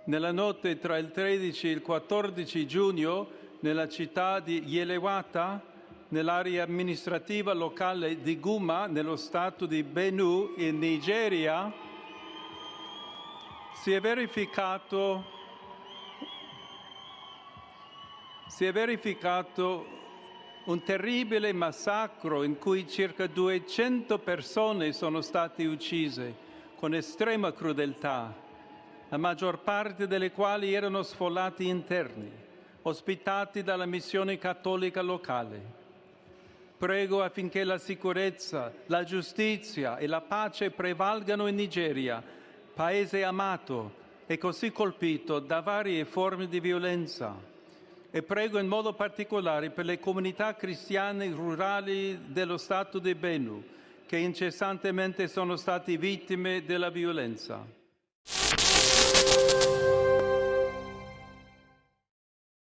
Nella notte tra il 13 e il 14 giugno, nella città di Yelewata, nell'area amministrativa locale di Guma, nello stato di Benue, in Nigeria, si è verificato un terribile massacro in cui circa 200 persone sono state uccise con estrema crudeltà, la maggior parte delle quali erano sfollati interni, ospitati dalla missione cattolica locale. Prego affinché la sicurezza, la giustizia e la pace prevalgano in Nigeria, paese amato e così colpito da varie forme di violenza. E prego in modo particolare per le comunità cristiane rurali dello Stato di Benue, che incessantemente sono stati vittime della violenza.